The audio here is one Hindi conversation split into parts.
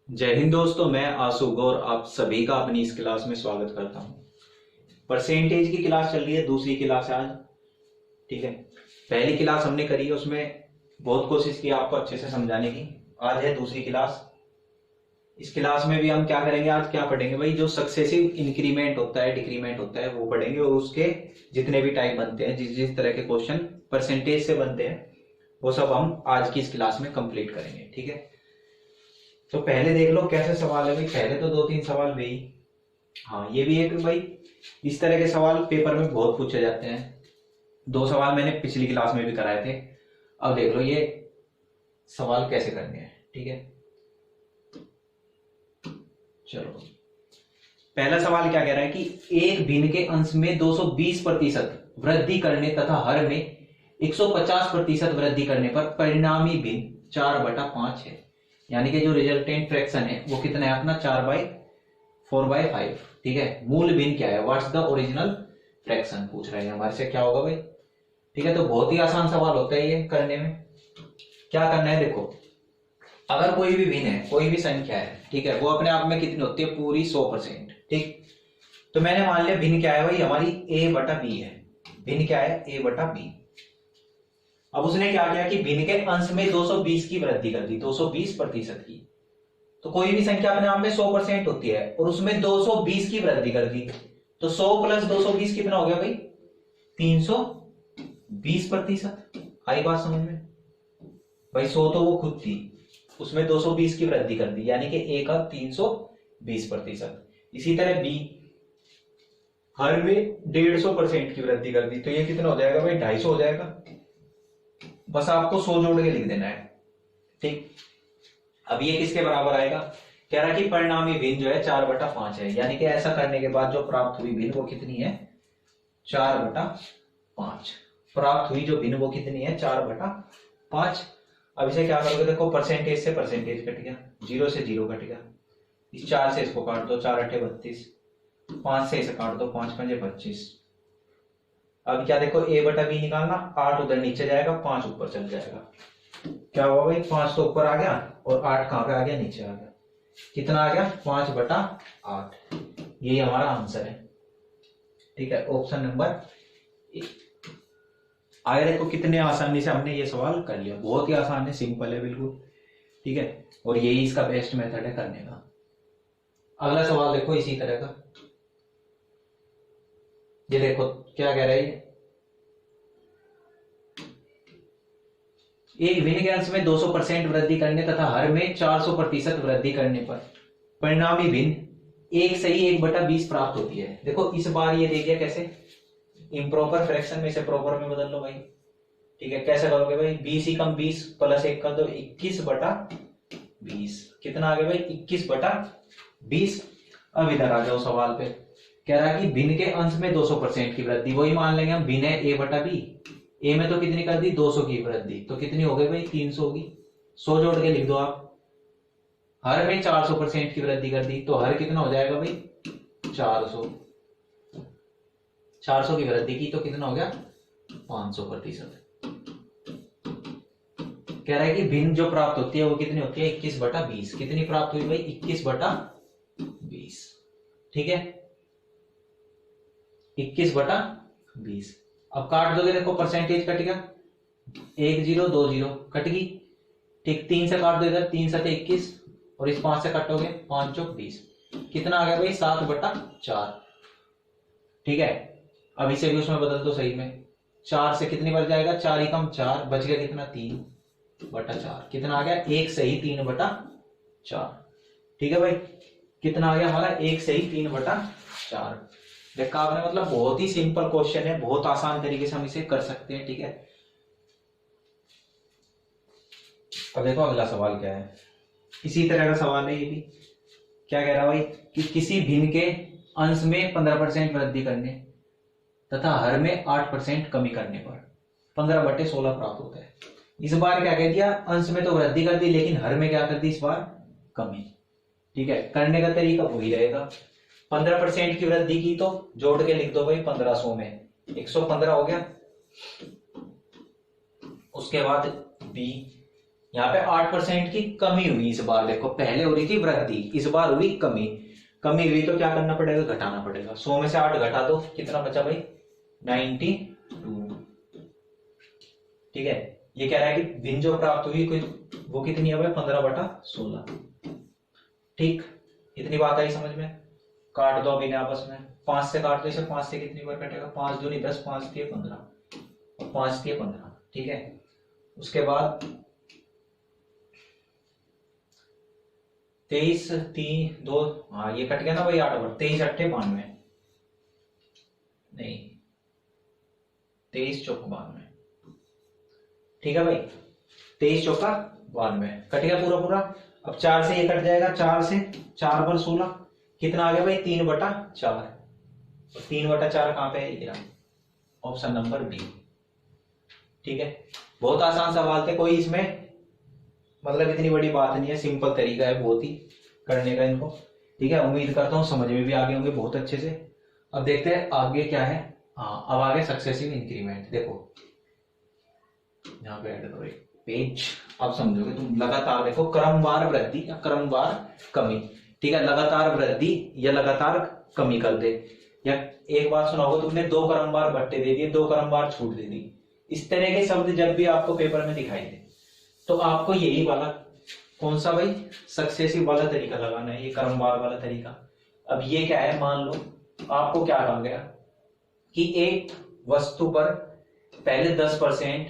जय हिंद दोस्तों, मैं आशु गौर आप सभी का अपनी इस क्लास में स्वागत करता हूं। परसेंटेज की क्लास चल रही है, दूसरी क्लास है आज। ठीक है, पहली क्लास हमने करी है, उसमें बहुत कोशिश की आपको अच्छे से समझाने की। आज है दूसरी क्लास। इस क्लास में भी हम क्या करेंगे, आज क्या पढ़ेंगे भाई, जो सक्सेसिव इंक्रीमेंट होता है, डिक्रीमेंट होता है, वो पढ़ेंगे। और उसके जितने भी टाइप बनते हैं, जिस जिस तरह के क्वेश्चन परसेंटेज से बनते हैं, वो सब हम आज की इस क्लास में कंप्लीट करेंगे। ठीक है, तो पहले देख लो कैसे सवाल है भाई। पहले तो दो तीन सवाल भाई, हाँ ये भी एक भाई, इस तरह के सवाल पेपर में बहुत पूछे जाते हैं। दो सवाल मैंने पिछली क्लास में भी कराए थे। अब देख लो ये सवाल कैसे करने हैं। ठीक है, चलो पहला सवाल क्या कह रहा है कि एक भिन्न के अंश में 220% वृद्धि करने तथा हर में 150% वृद्धि करने पर परिणामी भिन्न 4/5 है। यानी कि जो रिजल्टेंट फ्रैक्शन है वो कितना है अपना, 4/4/5। ठीक है, मूल भिन्न क्या है, व्हाट्स द ओरिजिनल फ्रैक्शन पूछ रहे हैं हमारे से। क्या होगा भाई। ठीक है, तो बहुत ही आसान सवाल होता है ये करने में। क्या करना है, देखो अगर कोई भी भिन्न है, कोई भी संख्या है, ठीक है, वो अपने आप में कितनी होती है, पूरी 100%। ठीक, तो मैंने मान लिया भिन्न क्या है भाई, हमारी a/b है। भिन्न क्या है, a/b। अब उसने क्या किया कि भिन्न के अंश में 220 की वृद्धि कर दी, 220% की। तो कोई भी संख्या अपने आप में 100% होती है और उसमें 220 की वृद्धि कर दी, तो 100 + 220 कितना हो गया भाई, 320%। आई बात समझ में भाई। 100 तो वो खुद थी, उसमें 220 की वृद्धि कर दी, यानी कि a का 320%। इसी तरह b, हर में 150% की वृद्धि कर दी, तो ये कितना हो जाएगा भाई, 250 हो जाएगा। बस आपको 100 जोड़ के लिख देना है। ठीक, अब ये किसके बराबर आएगा, कह रहा कि परिणामी भिन्न जो है 4/5 है। यानी कि ऐसा करने के बाद जो प्राप्त हुई भिन्न वो कितनी है, 4/5 प्राप्त हुई। जो भिन्न वो कितनी है, 4/5। अब इसे क्या करोगे, देखो परसेंटेज से परसेंटेज कट गया, 0 से 0 कट गया। इस 4 से इसको काट दो, 4×8 = 32। 5 से इसे काट दो, 5×5 = 25। अब क्या देखो, a/b निकालना, 8 उधर नीचे जाएगा, 5 ऊपर चल जाएगा। क्या हुआ भाई, 5 तो ऊपर आ गया और 8 कहां पे आ गया, नीचे आ गया। कितना आ गया, 5/8। यही हमारा आंसर है। ठीक है, ऑप्शन नंबर ए। आगे देखो कितने आसानी से हमने ये सवाल कर लिया, बहुत ही आसान है, सिंपल है बिल्कुल। ठीक है, और यही इसका बेस्ट मेथड है करने का। अगला सवाल देखो इसी तरह का। ये देखो क्या कह रहा है, एक भिन्न के अंश में 200% वृद्धि करने तथा हर में 400% वृद्धि करने पर परिणामी भिन्न 1/20 प्राप्त होती है। देखो इस बार ये देखिए कैसे, इम्प्रॉपर फ्रैक्शन में से प्रॉपर में बदल लो भाई। ठीक है, कैसे करोगे भाई, 20 ही कम 20 + 1 कर दो, 21/20। कितना आ गया भाई, 21/20। अब इधर आ जाओ सवाल पे, कह रहा है कि भिन्न के अंश में 200% की वृद्धि, वही मान लेंगे हम, भिन्न है a/b। ए में तो कितनी कर दी, 200 की वृद्धि, तो कितनी हो गई भाई, 300 होगी। 100 जोड़ के लिख दो आप। हर में 400% की वृद्धि कर दी, तो हर कितना हो जाएगा भाई, 400। 400 की वृद्धि की तो कितना हो गया, 500%। कह रहा है कि भिन्न जो प्राप्त होती है वो कितनी होती है, 21/20। कितनी प्राप्त हुई भाई, 21/20। ठीक है, 21/20। अब काट दोगे, देखो परसेंटेज कट गया, 1 0 2 0 कट गई। ठीक, 3 से काट दो इधर, 3 7 21 और इस 5 से काटोगे, 5 चौक 20। कितना आ गया भाई, 7/4। ठीक है, अब इसे भी उसमें बदल दो सही में, 4 से कितनी बढ़ जाएगा, 4 ही कम 4, बच गया कितना, 3/4। कितना आ गया, 1 सही 3/4। ठीक है भाई, कितना आ गया हमारा, 1 सही 3/4। देखा आपने, मतलब बहुत ही सिंपल क्वेश्चन है, बहुत आसान तरीके से हम इसे कर सकते हैं। ठीक है, अब देखो अगला सवाल क्या है, इसी तरह का सवाल है ये भी। क्या कह रहा भाई कि किसी भिन्न के अंश में 15% वृद्धि करने तथा हर में 8% कमी करने पर 15/16 प्राप्त होता है। इस बार क्या कह दिया, अंश में तो वृद्धि कर दी, लेकिन हर में क्या कर दी इस बार, कमी। ठीक है, करने का तरीका वही रहेगा। 15% की वृद्धि की तो जोड़ के लिख दो भाई, 1500 में 115 हो गया। उसके बाद b, यहाँ पे 8% की कमी हुई इस बार। देखो पहले हो रही थी वृद्धि, इस बार हुई कमी। कमी हुई तो क्या करना पड़ेगा, घटाना पड़ेगा। 100 में से 8 घटा दो, कितना बचा भाई, 92। ठीक है, ये कह रहा है कि भिन्न जो प्राप्त हुई वो कितनी है भाई, 15/16। ठीक, इतनी बात आई समझ में। काट दो अभी आपस में, 5 से काट दो इसे, 5 से कितनी बार कटेगा, 5 दूनी 10, 5 दिए 15 और 5 दिए 15। ठीक है, उसके बाद 23 3 2, हाँ ये कट गया ना भाई 8 बार, 23 8 92, नहीं 23 चौक 92। ठीक है भाई, 23 चौका 92 कट गया पूरा पूरा। अब 4 से ये कट जाएगा, 4 से 4 पर 16, कितना आ गया भाई, 3/4। और 3/4 कहां पे है, ऑप्शन नंबर बी। ठीक है, बहुत आसान सवाल थे, कोई इसमें मतलब इतनी बड़ी बात नहीं है, सिंपल तरीका है बहुत ही करने का इनको। ठीक है, उम्मीद करता हूं समझ में भी आ गए होंगे बहुत अच्छे से। अब देखते हैं आगे क्या है। हाँ, अब आगे सक्सेसिव इंक्रीमेंट। देखो यहाँ पे ऐड करो एक पेज, अब समझोगे तुम। लगातार देखो, क्रमवार वृद्धि या क्रमवार कमी। ठीक है, लगातार वृद्धि या लगातार कमी कर दे। या एक बात सुना होगा तुमने, 2 क्रमवार भट्टे दे दिए, 2 क्रमवार छूट दे दी। इस तरह के शब्द जब भी आपको पेपर में दिखाई दे तो आपको यही वाला, कौन सा भाई, सक्सेसिव वाला तरीका लगाना है, ये क्रमवार वाला तरीका। अब ये क्या है, मान लो आपको क्या कहा गया कि एक वस्तु पर पहले 10%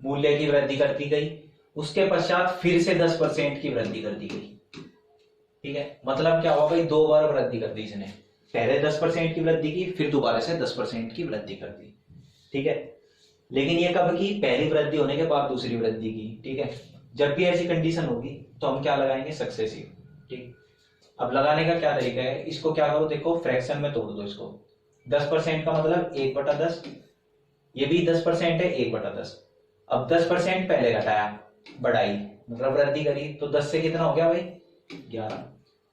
मूल्य की वृद्धि कर दी गई, उसके पश्चात फिर से 10% की वृद्धि कर दी गई। ठीक है, मतलब क्या हुआ भाई, 2 बार वृद्धि कर दी इसने, पहले 10% की वृद्धि की, फिर दोबारा से 10% की वृद्धि कर दी। ठीक है, लेकिन ये कब की, पहली वृद्धि होने के बाद दूसरी वृद्धि की। ठीक है, जब भी ऐसी कंडीशन होगी तो हम क्या लगाएंगे, सक्सेसिव। ठीक, अब लगाने का क्या तरीका है, इसको क्या करो, देखो फ्रैक्शन में तोड़ दो इसको। 10% का मतलब 1/10, ये भी 10% है, 1/10। अब 10% पहले घटाया, बढ़ाई मतलब वृद्धि करी, तो 10 से कितना हो गया भाई, 11।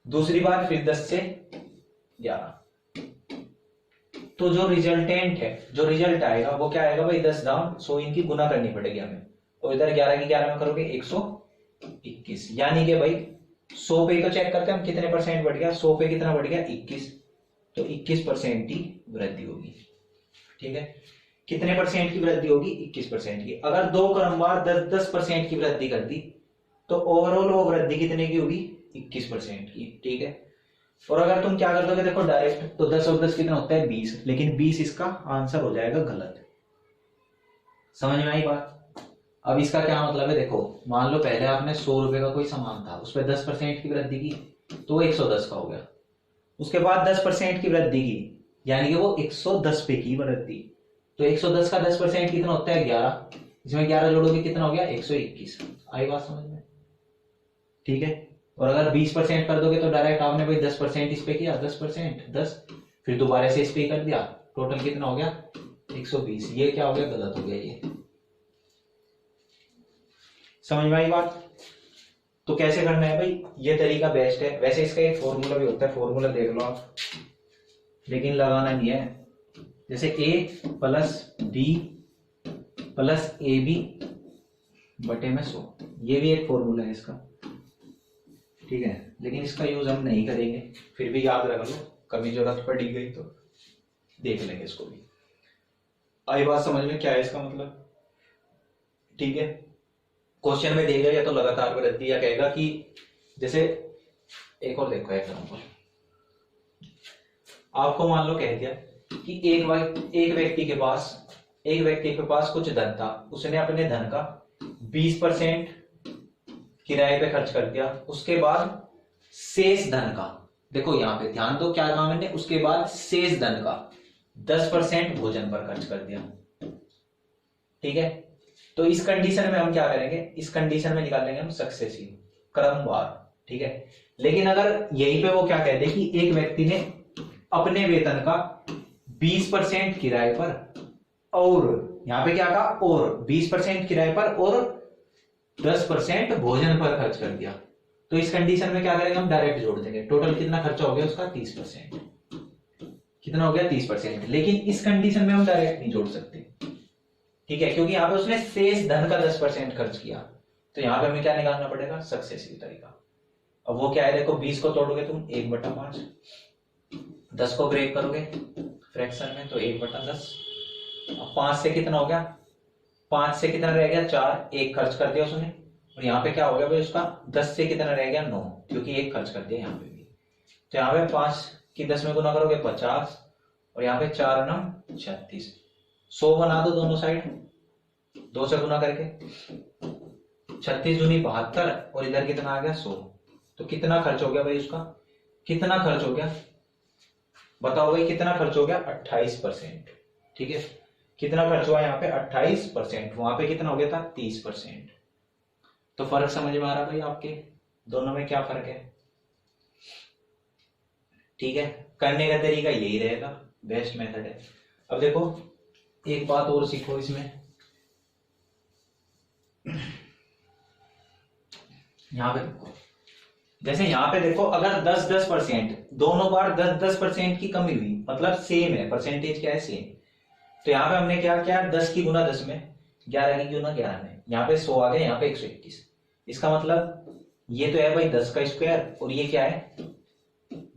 दूसरी बार फिर 10 से 11, तो जो रिजल्टेंट है, जो रिजल्ट आएगा वो क्या आएगा भाई, 10 डाउन 100, इनकी गुना करनी पड़ेगी हमें। और इधर 11 की 11 में करोगे 121, यानी कि भाई 100 पे तो चेक करते हैं हम कितने परसेंट बढ़ गया, 100 पे कितना बढ़ गया, 21। तो 21% की वृद्धि होगी। ठीक है, कितने परसेंट की वृद्धि होगी, 21% की। अगर 2 क्रमवार 10% की वृद्धि कर दी तो ओवरऑल वो वृद्धि कितने की होगी, 21% की। ठीक है, और अगर तुम क्या कर दोगे, देखो डायरेक्ट, तो 10 और 10 कितना होता है, 20, लेकिन 20 इसका आंसर हो जाएगा गलत। समझ में आई बात। अब इसका क्या मतलब है, देखो मान लो पहले आपने 100 रुपए का कोई सामान था, उस पर 10% की वृद्धि की तो वो 110 का हो गया। उसके बाद 10% की वृद्धि की, यानी कि वो 110 पे की वृद्धि। तो 110 का 10% कितना होता है, 11। इसमें 11 जोड़ोगे कितना हो गया, 121। आई बात समझ में। ठीक है, और अगर 20% कर दोगे तो डायरेक्ट आपने भाई 10% इस पे किया, 10% 10, फिर दोबारा से इस पे कर दिया, टोटल कितना हो गया, 120। ये क्या हो गया, गलत हो गया ये। समझ में आई बात। तो कैसे करना है भाई, ये तरीका बेस्ट है। वैसे इसका एक फॉर्मूला भी होता है, फॉर्मूला देख लो आप, लेकिन लगाना नहीं है। जैसे a + b + ab बटे में 100, ये भी एक फॉर्मूला है इसका। ठीक है, लेकिन इसका यूज हम नहीं करेंगे, फिर भी याद रख लो, कभी जरूरत पड़ी गई तो देख लेंगे इसको भी। आई बात समझ में, क्या है इसका मतलब। ठीक है, क्वेश्चन में देगा या तो लगातार वृद्धि, या कहेगा कि जैसे एक और देखो एग्जांपल, आपको मान लो कह दिया कि एक व्यक्ति के पास कुछ धन था, उसने अपने धन का 20% किराए पे खर्च कर दिया। उसके बाद शेष धन का, देखो यहां पे ध्यान दो क्या कहा मैंने, उसके बाद शेष धन का 10% भोजन पर खर्च कर दिया। ठीक है, तो इस कंडीशन में हम क्या करेंगे, इस कंडीशन में निकालेंगे हम सक्सेसिव, क्रमवार। ठीक है, लेकिन अगर यहीं पे वो क्या कहते हैं कि एक व्यक्ति ने अपने वेतन का 20% किराए पर, और यहां पे क्या कहा, और 20% किराए पर और 10% भोजन पर खर्च कर दिया, तो इस कंडीशन में क्या करेंगे हम, डायरेक्ट जोड़ देंगे। टोटल कितना खर्चा हो गया उसका, 30%। कितना हो गया, 30%। लेकिन इस कंडीशन में हम डायरेक्ट नहीं जोड़ सकते, ठीक है, क्योंकि यहाँ पे उसने शेष धन का 10% खर्च किया, तो यहाँ पे हमें क्या निकालना पड़ेगा, सक्सेसिव तरीका। अब वो क्या है, देखो 20 को तोड़ोगे तुम 1/5, 10 को ब्रेक करोगे फ्रैक्शन में तो 1/10। अब 5 से कितना हो गया, 5 से कितना रह गया 4, एक खर्च कर दिया उसने। और यहाँ पे क्या हो गया भाई उसका, 10 से कितना रह गया 9, क्योंकि एक खर्च कर दिया यहाँ पे भी। तो यहाँ पे 5 की 10 में गुना करोगे 50, और यहाँ पे 4 9 36, 100 बना दो दोनों साइड 2 से गुना करके, 36 दूनी 72, और इधर कितना आ गया 100। तो कितना खर्च हो गया भाई उसका, कितना खर्च हो गया बताओ भाई, कितना खर्च हो गया 28%। ठीक है, कितना खर्च हुआ यहाँ पे 28%, वहां पे कितना हो गया था 30%। तो फर्क समझ में आ रहा भाई आपके, दोनों में क्या फर्क है। ठीक है, करने का तरीका यही रहेगा, बेस्ट मेथड है। अब देखो एक बात और सीखो इसमें, यहां पे देखो, जैसे यहाँ पे देखो अगर 10-10% दोनों बार 10-10% की कमी हुई, मतलब सेम है, परसेंटेज क्या है सेम, तो यहाँ पे हमने क्या किया 10 की गुना 10 में, 11 की गुना 11 में, यहाँ पे 100 आ गया, यहाँ पे 121। इसका मतलब ये तो है भाई 10 का स्क्वायर, और ये क्या है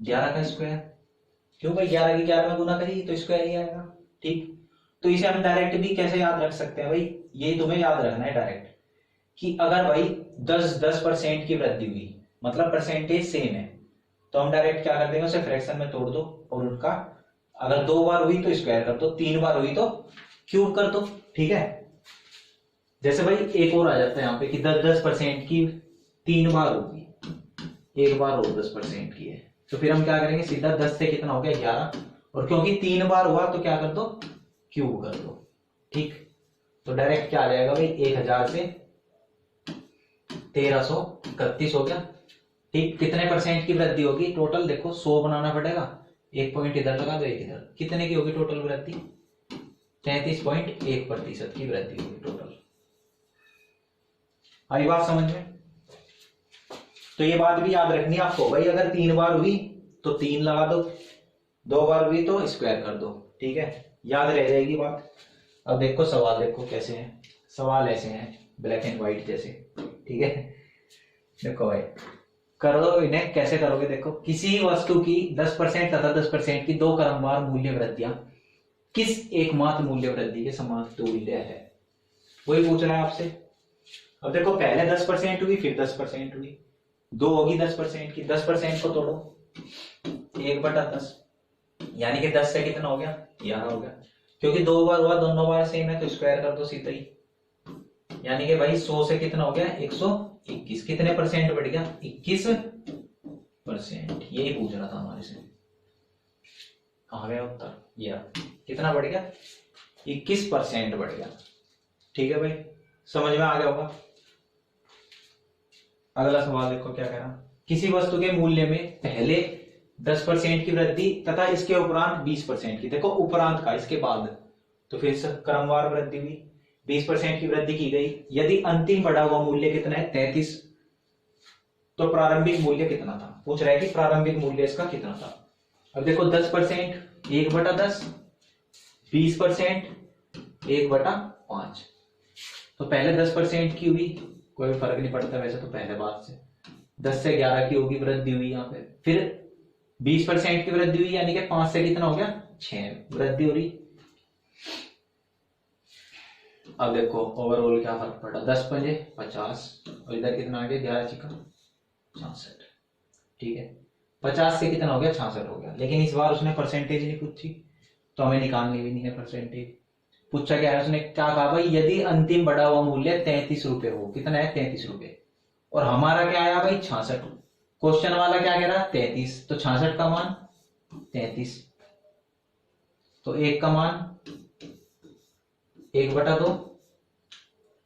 11 का स्क्वायर। क्यों भाई, 11 की 11 में गुना करी तो स्क्वायर ही आएगा। ठीक, तो इसे हम डायरेक्ट भी कैसे याद रख सकते हैं भाई, ये तुम्हें याद रखना है डायरेक्ट, कि अगर भाई 10% की वृद्धि हुई, मतलब परसेंटेज सेम है, तो हम डायरेक्ट क्या कर देंगे, उसे फ्रैक्शन में तोड़ दो, और उनका अगर 2 बार हुई तो स्क्वायर कर दो, 3 बार हुई तो क्यूब कर दो। ठीक है, जैसे भाई एक और आ जाता है यहाँ पे कि 10% की 3 बार होगी, एक बार और 10% की है, तो फिर हम क्या करेंगे, सीधा 10 से कितना हो गया 11, और क्योंकि 3 बार हुआ तो क्या कर दो, क्यूब कर दो। ठीक, तो डायरेक्ट क्या आ जाएगा भाई, 1000 से 1331 हो गया। ठीक, कितने परसेंट की वृद्धि होगी टोटल, देखो 100 बनाना पड़ेगा, एक पॉइंट इधर लगा दो, एक इधर, कितने की होगी टोटल वृद्धि, 33.1% की वृद्धि होगी टोटल। आई बात समझ में। तो ये बात भी याद रखनी है आपको भाई, अगर 3 बार हुई तो 3 लगा दो, 2 बार हुई तो स्क्वायर कर दो। ठीक है, याद रह जाएगी बात। अब देखो सवाल, देखो कैसे है, सवाल ऐसे हैं ब्लैक एंड व्हाइट जैसे। ठीक है, देखो भाई करो इन्हें, कैसे करोगे, देखो किसी वस्तु की 10% तथा 10% की 2 क्रमवार मूल्य वृद्धियां किस एकमात्र मूल्य वृद्धि के समान तुल्य है, वही पूछ रहा है आपसे। अब देखो पहले 10% हुई, फिर 10% हुई, 2 होगी 10% की, 10% को तोड़ो 1/10, यानी कि 10 से कितना हो गया 11 हो गया, क्योंकि 2 बार हुआ, दोनों बार सेम है तो स्क्वायर कर दो सीधा ही, यानी कि भाई 100 से कितना हो गया 121, कितने परसेंट बढ़ गया 21%। यही पूछ रहा था हमारे से, कहाँ गया उत्तर, ये कितना बढ़ गया 21% बढ़ गया। ठीक है भाई, समझ में आ गया होगा। अगला सवाल देखो क्या कह रहा, किसी वस्तु के मूल्य में पहले 10% की वृद्धि तथा इसके उपरांत 20% की, देखो उपरांत का इसके बाद, तो फिर से क्रमवार वृद्धि हुई, 20% की वृद्धि की गई, यदि अंतिम बढ़ा हुआ मूल्य कितना है 33, तो प्रारंभिक मूल्य कितना था, पूछ रहा है कि प्रारंभिक मूल्य इसका कितना था। अब देखो 10% 1/10, 20% 1/5, तो पहले 10% की हुई, कोई फर्क नहीं पड़ता वैसे तो पहले बात से, 10 से 11 की होगी वृद्धि हुई यहाँ पे, फिर 20% की वृद्धि हुई, यानी कि 5 से कितना हो गया 6 वृद्धि हो रही। अब देखो ओवरऑल क्या फर्क पड़ा, 10×5 = 50, और इधर कितना आ गया 11×6 = 66। ठीक है, 50 से कितना हो गया 66 हो गया, लेकिन इस बार उसने परसेंटेज नहीं पूछी, तो हमें निकालनी भी नहीं है परसेंटेज। पूछा क्या है उसने, क्या कहा भाई, यदि अंतिम बढ़ा हुआ मूल्य 33 रुपए हो, कितना है 33 रुपए, और हमारा क्या आया भाई 66, क्वेश्चन वाला क्या कह रहा है 33, तो 66 का मान 33, तो 1 का मान 1/2,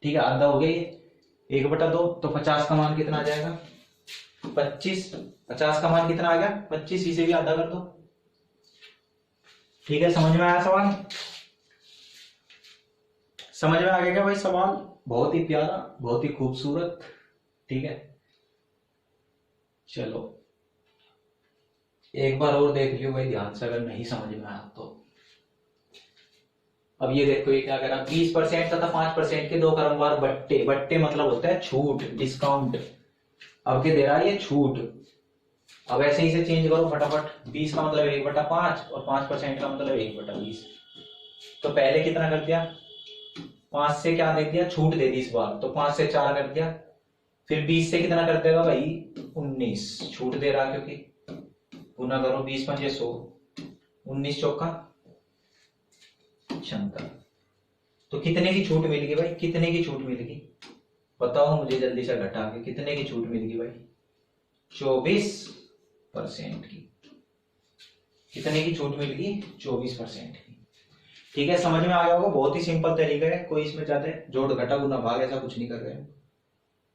ठीक है आधा हो गया ये 1/2, तो 50 का मान कितना आ जाएगा 25, 50 का मान कितना आ गया 25, इसे भी आधा कर दो। ठीक है, समझ में आया सवाल, समझ में आ गया क्या भाई सवाल, बहुत ही प्यारा, बहुत ही खूबसूरत। ठीक है, चलो एक बार और देख लियो भाई ध्यान से, अगर नहीं समझ में आया तो। अब ये देखो ये क्या करा, 20% तथा 5% के दो क्रमवार बट्टे, बट्टे मतलब होता है छूट, डिस्काउंट। अब क्या दे रहा है ये, छूट। अब ऐसे ही से चेंज करो फटाफट, 20 का मतलब 1/5 और 5% का मतलब 1/20। तो पहले कितना कर दिया, 5 से क्या दे दिया, छूट दे दी इस बार, तो 5 से 4 कर दिया। फिर 20 से कितना कर देगा भाई, 19, छूट दे रहा क्योंकि। गुना करो, 20×5 100, 19 चौका 76। तो कितने की छूट मिल गई भाई, कितने की छूट मिल गई बताओ मुझे जल्दी से घटा के, कितने की छूट मिल गई भाई, 24% की। कितने की छूट मिल गई, 24% की। ठीक है, समझ में आ गया होगा, बहुत ही सिंपल तरीका है, कोई इसमें ज्यादा जोड़ घटा गुना भाग ऐसा कुछ नहीं कर रहे हैं,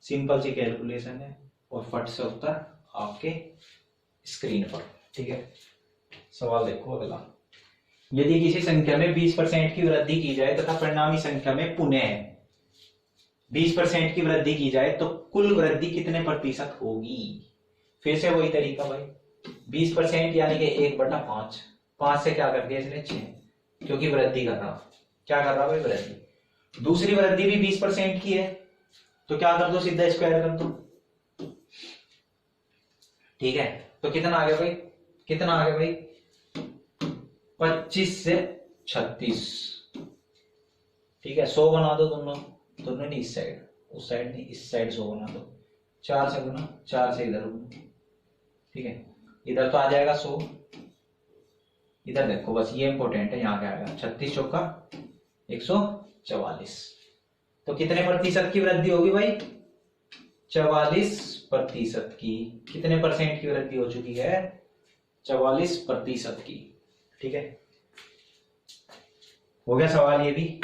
सिंपल सी कैलकुलेशन है और फट से उत्तर आपके स्क्रीन पर। ठीक है, सवाल देखो अगला। यदि किसी संख्या में 20% की वृद्धि की जाए तथा परिणामी संख्या में पुनः 20% की वृद्धि की जाए तो कुल वृद्धि कितने प्रतिशत होगी। फिर से वही तरीका भाई, 20% यानी कि 1/5, 5 से क्या कर दिया इसने 6, क्योंकि वृद्धि कर रहा, क्या कर रहा भाई, वृद्धि। दूसरी वृद्धि भी 20% की है, तो क्या कर दो, सीधा स्क्वायर कर दो। ठीक है, तो कितना आ गया भाई, कितना आ गया भाई, 25 से 36। ठीक है, 100 बना दो दोनों, दोनों नहीं इस साइड, उस साइड नहीं, इस साइड 100 बना दो, 4 से गुना, 4 से इधर गुना। ठीक है, इधर तो आ जाएगा 100, इधर देखो बस ये इंपॉर्टेंट है, यहाँ क्या आएगा, 36 चौका 144। तो कितने प्रतिशत की वृद्धि होगी भाई, 44% की। कितने परसेंट की वृद्धि हो चुकी है, 44% की। ठीक है, हो गया सवाल ये भी।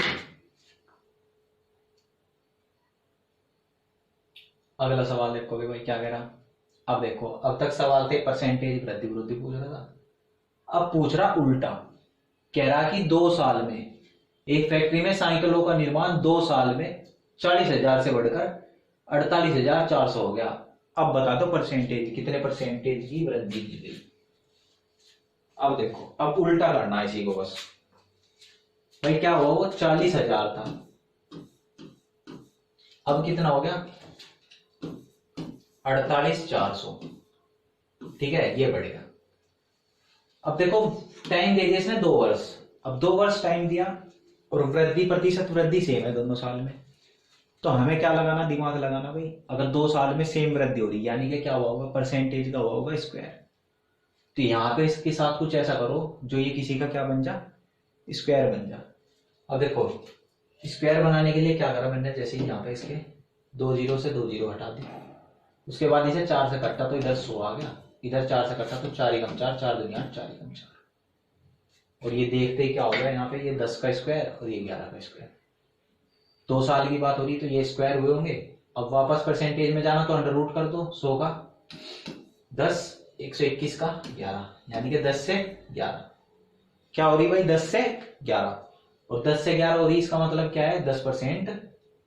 अगला सवाल देखोगे भाई क्या कह रहा, अब देखो, अब तक सवाल थे परसेंटेज वृद्धि वृद्धि पूछ रहा था, अब पूछ रहा उल्टा, कह रहा कि 2 साल में एक फैक्ट्री में साइकिलों का निर्माण 2 साल में 40,000 से बढ़कर 48,400 हो गया। अब बता दो परसेंटेज, कितने परसेंटेज की वृद्धि की गई। अब देखो, अब उल्टा करना है इसी को बस भाई, क्या हुआ, वो 40,000 था, अब कितना हो गया 48,400। ठीक है, ये बढ़ेगा। अब देखो टाइम दे दिया इसने 2 वर्ष, अब 2 वर्ष टाइम दिया और वृद्धि प्रतिशत वृद्धि सेम है दोनों साल में, तो हमें क्या लगाना, दिमाग लगाना भाई। अगर 2 साल में सेम वृद्धि हो रही यानी कि क्या हुआ होगा, परसेंटेज का हुआ होगा स्क्वायर। तो यहाँ पे इसके साथ कुछ ऐसा करो जो ये किसी का क्या बन जा, स्क्वायर बन जा। अब देखो स्क्वायर बनाने के लिए क्या करा मैंने, जैसे ही यहाँ पे इसके 2 0 से 2 0 हटा दिया, उसके बाद इसे 4 से कटा तो इधर 100 आ गया, इधर 4 से कटा तो 4 एकम 4, 4 दूनी 8, 4 एकम 4। और ये देखते ही क्या होगा यहाँ पे, ये 10 का स्क्वायर और ये 11 का स्क्वायर। 2 साल की बात हो रही तो ये स्क्वायर हुए होंगे। अब वापस परसेंटेज में जाना तो अंडर रूट कर दो, 100 का 10, 121 का 11, यानी कि 10 से 11 क्या हो रही भाई, 10 से 11, और 10 से 11 हो रही, इसका मतलब क्या है 10%,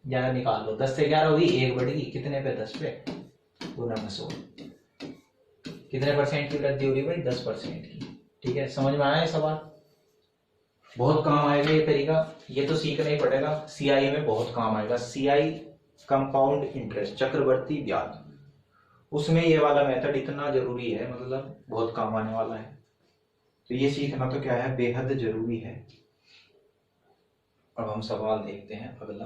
11 निकाल लो, 10 से 11 हो रही, 1 बढ़ेगी कितने पे, 10 पे, गुना में 100। कितने परसेंट की वृद्धि हो रही भाई, 10% की। ठीक है, समझ में आया ये सवाल, बहुत काम आएगा ये तरीका, ये तो सीखना ही पड़ेगा, सीआई में बहुत काम आएगा। सीआई कंपाउंड इंटरेस्ट, चक्रवर्ती ब्याज, उसमें ये वाला मेथड इतना जरूरी है, मतलब बहुत काम आने वाला है, तो ये सीखना तो क्या है, बेहद जरूरी है। अब हम सवाल देखते हैं अगला।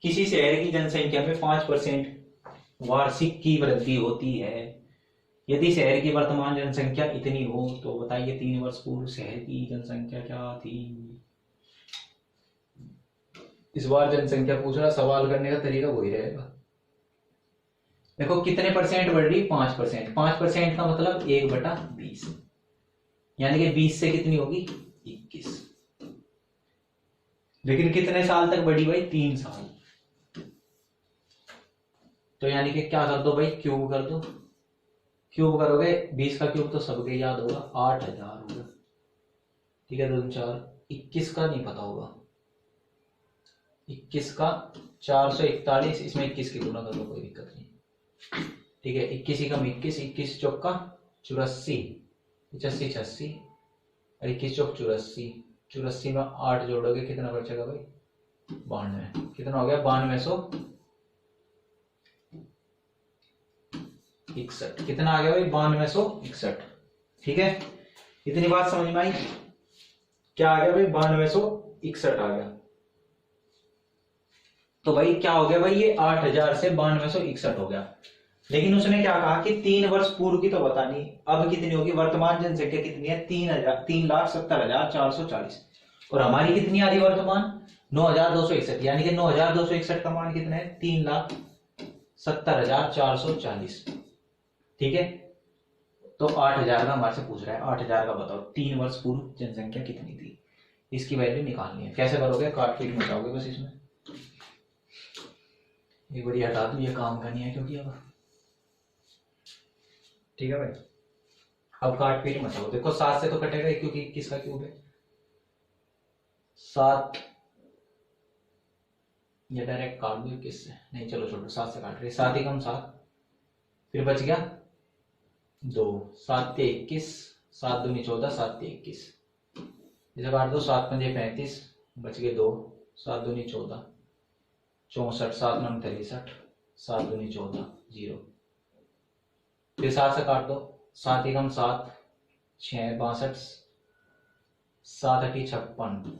किसी शहर की जनसंख्या में 5% वार्षिक की वृद्धि होती है, यदि शहर की वर्तमान जनसंख्या इतनी हो तो बताइए 3 वर्ष पूर्व शहर की जनसंख्या क्या थी। इस बार जनसंख्या पूछ रहा, सवाल करने का तरीका वही रहेगा। देखो कितने परसेंट बढ़ रही, 5%, 5% का मतलब 1/20, यानी कि 20 से कितनी होगी, 21। लेकिन कितने साल तक बढ़ी भाई, 3 साल। तो यानी कि क्या कर दो भाई, क्यूब कर दो, क्यूब करोगे 20 का क्यूब तो सबके याद होगा, 8,000 होगा। ठीक है, 2 4, 21 का नहीं पता होगा, 21 का 441, इसमें 21 की गुना कर लो, कोई दिक्कत नहीं। ठीक है, 21 एकम 21, 21 चौका 84, 85 86 और 21 चौक 84, 84 में 8 जोड़ोगे कितना बचेगा भाई? 92। कितना हो गया? 9261। कितना आ गया भाई? 9261। ठीक है, इतनी बात समझ में आई? क्या आ गया भाई? 9261 आ गया। तो भाई क्या हो गया भाई? ये 8000 से 9261 हो गया। लेकिन उसने क्या कहा कि 3 वर्ष पूर्व की तो बतानी, अब कितनी होगी? वर्तमान जनसंख्या कितनी है? 3,70,440। और हमारी कितनी आ रही वर्तमान? 9,261। यानी कि 9,261 का मान कितना है? 3,70,440। ठीक है, तो 8,000 का हमारे से पूछ रहा है। 8,000 का बताओ 3 वर्ष पूर्व जनसंख्या कितनी थी, इसकी वैल्यू निकालनी है। कैसे करोगे? काट पीट मचाओगे बस इसमें। एक बार हटा दूं, ये काम का नहीं है क्योंकि अब ठीक है भाई। अब काट पीट मचाओ। देखो 7 से तो कटेगा क्योंकि 21 का क्यूब है। 7 ये डायरेक्ट काट दो 21 से, नहीं चलो छोड़ो, 7 से काट रही है। 7 ही कम 7, फिर बच गया 2। 7 के 21, 7 दूनी 14, 7 के 21। इसे काट दो। 7 पंजे 35, बच गए 2। 7 दूनी 14, 64। 7 नंग 63, 7 दूनी 14, 0। फिर 7 से काट दो। 7 ही कम 7, 6 62, 7 अठी 56,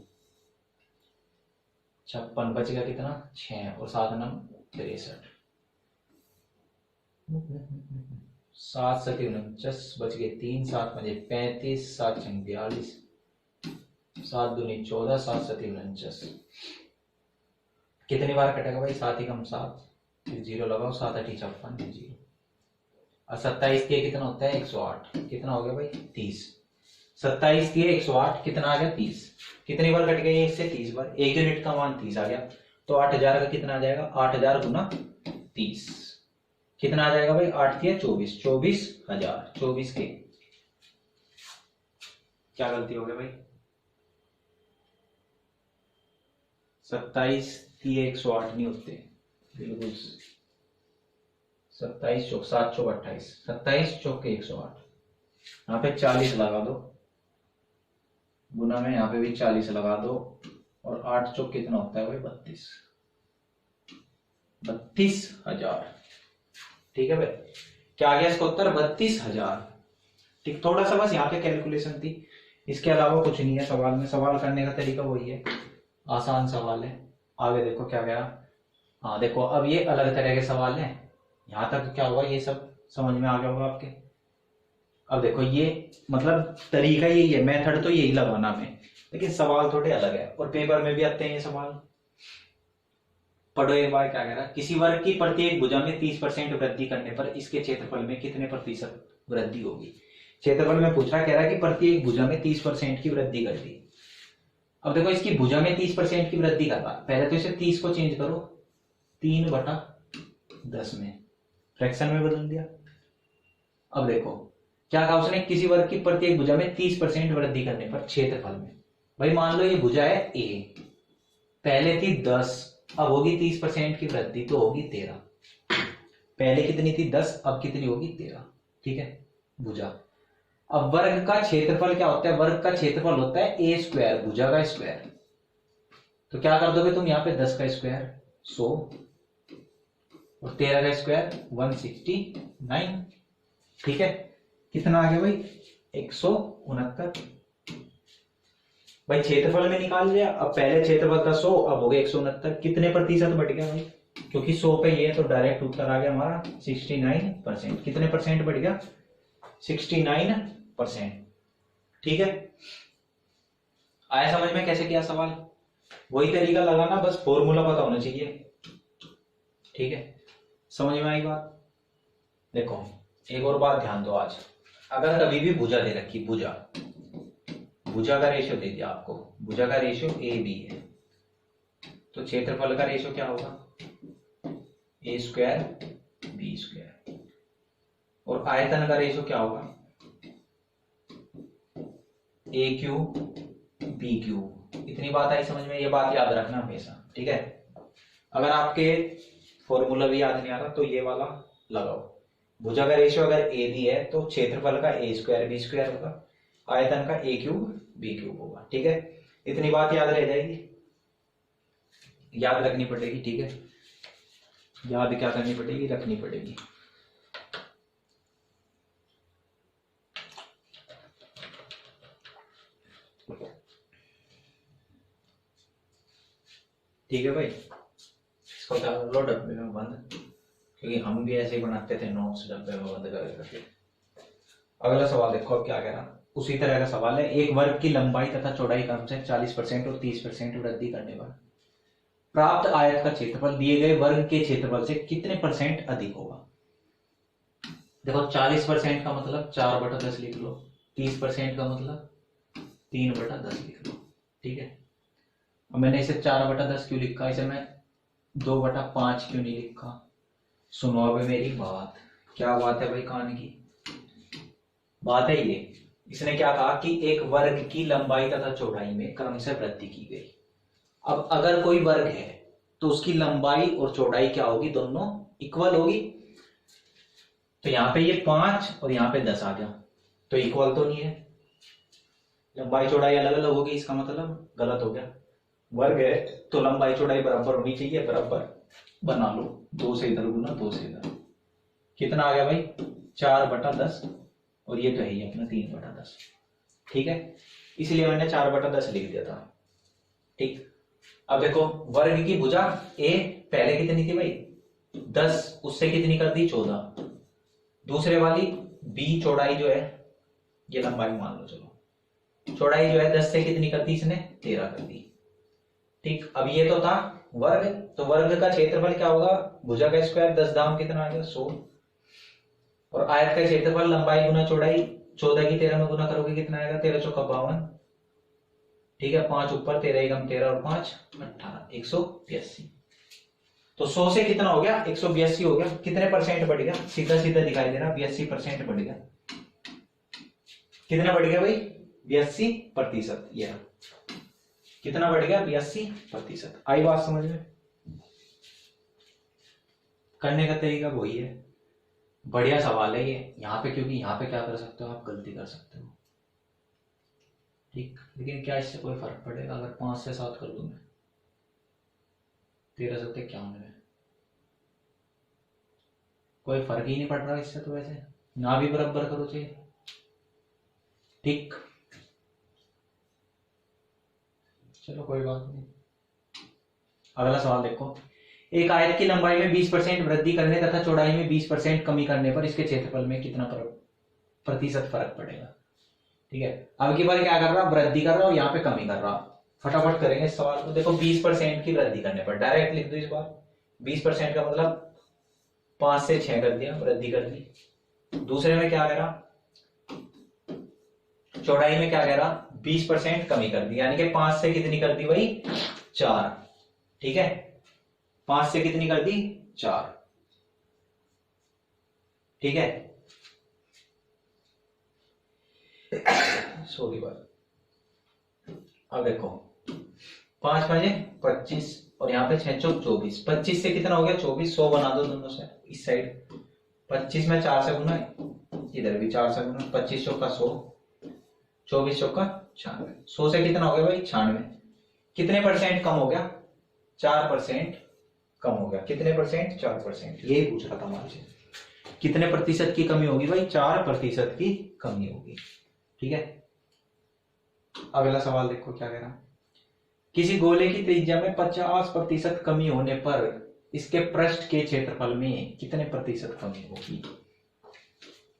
56 बच गया कितना? 6। और 7 नंग 63, 7 7 49, बच गए 3। 7 पंजे 35, 7 छंग 42, 7 दूनी 14, 7 7 49। कितनी बार कटेगा भाई? 7 ही कम 7, फिर 0 लगाओ। 7 अठी 56, 0। और 27 के कितना होता है? 108। कितना हो गया भाई? 30। 27 के 108 कितना आ गया? 30। कितनी बार कट गई? 1 से 30 बार। 1 यूनिट का मान 30 आ गया। तो 8,000 का कितना आ जाएगा? 8,000 गुना 30 कितना आ जाएगा भाई? 8 के 24, 24,000। 24 के क्या गलती हो गई भाई? 27 के 108 नहीं होते बिल्कुल। 27 चौक 7 चौक 28, 27 चौक के 108। यहाँ पे 40 लगा दो, गुना में यहाँ पे भी 40 लगा दो। और 8 चौक कितना होता है भाई? 32। 32,000। ठीक है भाई, क्या आ गया इसका उत्तर? 32,000। ठीक, थोड़ा सा बस यहाँ पे कैलकुलेशन थी, इसके अलावा कुछ नहीं है सवाल में। सवाल करने का तरीका वही है, आसान सवाल है। आगे देखो क्या गया। हाँ देखो, अब ये अलग तरह के सवाल हैं। यहाँ तक क्या हुआ? ये सब समझ में आ गया होगा आपके। अब देखो ये मतलब तरीका यही है, मेथड तो यही लगाना में, लेकिन सवाल थोड़े अलग है। और पेपर में भी आते हैं ये सवाल। पढ़ो एक बार क्या कह रहा है। किसी वर्ग की प्रत्येक भुजा में 30% वृद्धि करने पर इसके क्षेत्रफल में कितने प्रतिशत वृद्धि होगी? क्षेत्रफल में पूछ रहा, कह रहा है कि प्रत्येक भुजा में 30% की वृद्धि कर दी। अब देखो इसकी भुजा में 30% की वृद्धि करवा, पहले तो इसे 30 को चेंज करो 3/10 में, फ्रैक्शन में बदल दिया। अब देखो क्या कहा उसने? किसी वर्ग की प्रत्येक भुजा में 30% वृद्धि करने पर क्षेत्रफल में। भाई मान लो ये भुजा है ए, पहले थी 10, अब होगी 30% की वृद्धि तो होगी 13। पहले कितनी थी? 10, अब कितनी होगी? 13। ठीक है, भुजा। अब वर्ग का क्षेत्रफल क्या होता है? वर्ग का क्षेत्रफल होता है ए स्क्वायर, भुजा का स्क्वायर। तो क्या कर दोगे तुम यहाँ पे? 10 का स्क्वायर 100 और 13 का स्क्वायर 169। ठीक है, कितना आ गया भाई? 169। भाई क्षेत्रफल में निकाल लिया। अब पहले क्षेत्रफल था 100, अब हो गया 169। कितने प्रतिशत बढ़ गया भाई? क्योंकि 100 पे ये है तो डायरेक्ट उत्तर आ गया हमारा 69%। कितने परसेंट बढ़ गया? 69%। ठीक है, आया समझ में कैसे किया सवाल? वही तरीका लगाना, बस फॉर्मूला पता होना चाहिए। ठीक है, समझ में आई बात? देखो एक और बात ध्यान दो। आज अगर कभी भी भुजा दे रखी, भुजा का रेशियो दे दिया आपको, भुजा का रेशियो ए बी है, तो क्षेत्रफल का रेशियो क्या होगा? ए स्क्वायर बी स्क्वायर। और आयतन का रेशियो क्या होगा? ए क्यूब बी क्यूब। इतनी बात आई समझ में? ये बात याद रखना हमेशा। ठीक है, अगर आपके फॉर्मूला भी याद नहीं आ रहा तो ये वाला लगाओ। भुजा का रेशियो अगर ए बी है तो क्षेत्रफल का ए स्क्वायर बी स्क्वायर होगा, आयतन का ए क्यूब बी क्यूब होगा। ठीक है, इतनी बात याद रह जाएगी, याद रखनी पड़ेगी, ठीक है, याद क्या करनी पड़ेगी, रखनी पड़ेगी। ठीक है भाई, इसको क्या कर लो डब्बे में बंद, क्योंकि हम भी ऐसे ही बनाते थे नोट्स डब्बे में बंद करके। अगला सवाल देखो अब क्या कह रहा, उसी तरह का सवाल है। एक वर्ग की लंबाई तथा चौड़ाई क्रमशः 40% और 30% वृद्धि करने पर प्राप्त आयत का क्षेत्रफल दिए गए वर्ग के क्षेत्रफल से कितने परसेंट अधिक होगा। देखो 40% का मतलब 4/10 लिख लो, 30% का मतलब 3/10 लिख लो, ठीक है। अब मैंने इसे 4/10 क्यों लिखा, इसे मैं 2/5 क्यों नहीं लिखा। सुनो अब मेरी बात, क्या बात है भाई, कान की बात है ये। इसने क्या कहा कि एक वर्ग की लंबाई तथा चौड़ाई में क्रम से वृद्धि की गई। अब अगर कोई वर्ग है तो उसकी लंबाई और चौड़ाई क्या होगी, दोनों इक्वल होगी। तो यहाँ पे ये 5 और यहाँ पे 10 आ गया, तो इक्वल तो नहीं है, लंबाई चौड़ाई अलग अलग होगी, इसका मतलब गलत हो गया। वर्ग है तो लंबाई चौड़ाई बराबर होनी चाहिए, बराबर बना लो, 2 से इधर गुना 2 से इधर, कितना आ गया भाई 4/10, और ये तो है ही अपना 3/10, ठीक है, इसलिए मैंने 4/10 लिख दिया था, ठीक। अब देखो वर्ग की भुजा ए पहले कितनी थी भाई 10, उससे कितनी कर दी 14, दूसरे वाली बी चौड़ाई जो है, ये लंबाई मान लो, चलो चौड़ाई जो है 10 से कितनी कर दी इसने 13 कर दी, ठीक। अब ये तो था वर्ग, तो वर्ग का क्षेत्रफल क्या होगा, भुजा का स्क्वायर 10 दाम कितना आ गया 100, और आयत का क्षेत्रफल लंबाई गुना चौड़ाई 14 की 13 में गुना करोगे कितना आएगा 13 चौका 52, ठीक है, 5 ऊपर 13 एकम 13 और 5 18, 182। तो 100 से कितना हो गया 182 हो गया, कितने परसेंट बढ़ गया, सीधा सीधा दिखाई दे रहा 82% बढ़ गया। कितना बढ़ गया भाई 82%, ये कितना बढ़ गया 82%। आई बात समझ में, करने का तरीका वही है, बढ़िया सवाल है ये यहाँ पे, क्योंकि यहाँ पे क्या कर सकते हो आप, गलती कर सकते हो, ठीक। लेकिन क्या इससे कोई फर्क पड़ेगा अगर 5 से 7 कर दूं मैं, 13 7 91, कोई फर्क ही नहीं पड़ रहा इससे, तो वैसे ना भी बराबर करो चाहिए, ठीक। चलो कोई बात नहीं। अगला सवाल देखो, एक आयत की लंबाई में 20% वृद्धि करने तथा चौड़ाई में 20% कमी करने पर इसके क्षेत्रफल में कितना प्रतिशत फर्क पड़ेगा, ठीक है। अब की बार क्या कर रहा, वृद्धि कर रहा और यहाँ पे कमी कर रहा, फटाफट करेंगे इस सवाल को। देखो 20% की वृद्धि करने पर डायरेक्ट लिख दो इस बार, 20% का मतलब 5 से 6 कर दिया, वृद्धि कर दी। दूसरे में क्या कह रहा, चौड़ाई में क्या कह रहा 20% कमी कर दी, यानी कि 5 से कितनी कर दी भाई 4, ठीक है, 5 से कितनी कर दी 4, ठीक है। सॉरी बात, अब देखो 5 5 25 और यहाँ पे 6 चौक 24, 25 से कितना हो गया 24, 100 बना दो दोनों से इस साइड, 25 में 4 से गुना, इधर भी 4 से गुना, 25 चौका 100, 24 चौका 96, 100 से कितना हो गया भाई 96, कितने परसेंट कम हो गया 4% कम हो गया, कितने परसेंट 4%, यही पूछ रहा था हमारे से, कितने प्रतिशत की कमी होगी भाई 4% की कमी होगी, ठीक है। अगला सवाल देखो क्या कह रहा, किसी गोले की त्रिज्या में 50% कमी होने पर इसके पृष्ठ के क्षेत्रफल में कितने प्रतिशत कमी होगी।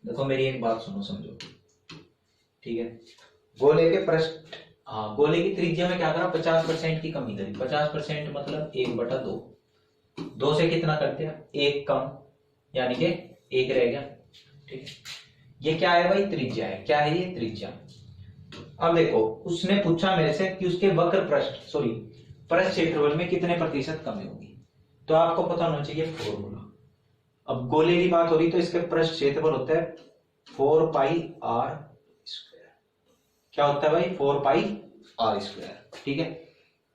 देखो मेरी एक बात सुनो समझो, ठीक है, गोले के पृष्ठ, हाँ गोले की त्रिज्या में क्या करा 50% की कमी करी, 50% मतलब 1/2, 2 से कितना कर दिया 1 कम, यानी कि 1 रह गया, ठीक है। ये क्या है भाई त्रिज्या है, क्या है ये त्रिज्या। अब देखो उसने पूछा मेरे से कि उसके वक्र पृष्ठ सॉरी पृष्ठ क्षेत्रफल में कितने प्रतिशत कमी होगी, तो आपको पता होना चाहिए फॉर्मूला। अब गोले की बात हो रही तो इसके पृष्ठ क्षेत्रफल होता है 4πr², क्या होता है भाई 4πr², ठीक है,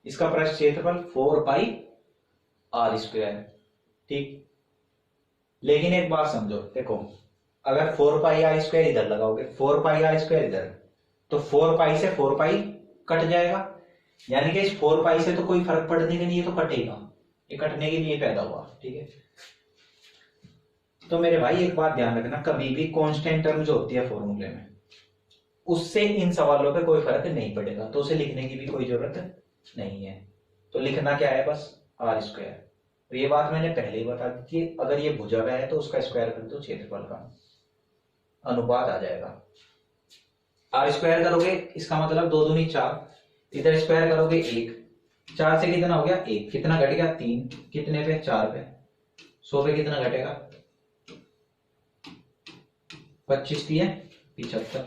इसका पृष्ठ क्षेत्रफल 4πr², ठीक। लेकिन एक बात समझो, देखो अगर 4πr² इधर लगाओगे 4πr² इधर, तो 4π से 4π कट जाएगा, यानी कि इस 4 पाई से तो कोई फर्क पड़ने का नहीं, ये तो कटेगा, ये कटने के लिए पैदा हुआ, ठीक है। तो मेरे भाई एक बात ध्यान रखना, कभी भी कांस्टेंट टर्म जो होती है फॉर्मूले में, उससे इन सवालों पे कोई फर्क नहीं पड़ेगा, तो उसे लिखने की भी कोई जरूरत नहीं है। तो लिखना क्या है, बस आर स्क्वायर। तो ये बात मैंने पहले ही बता दी थी, अगर ये भुजा का है तो उसका स्क्वायर कर दो, क्षेत्रफल का अनुपात आ जाएगा। आर स्क्वायर करोगे इसका मतलब 2 दूनी 4, इधर स्क्वायर करोगे 1, 4 से कितना हो गया 1, कितना घट गया 3, कितने पे 4 पे, 100 पे कितना घटेगा 25 है 75,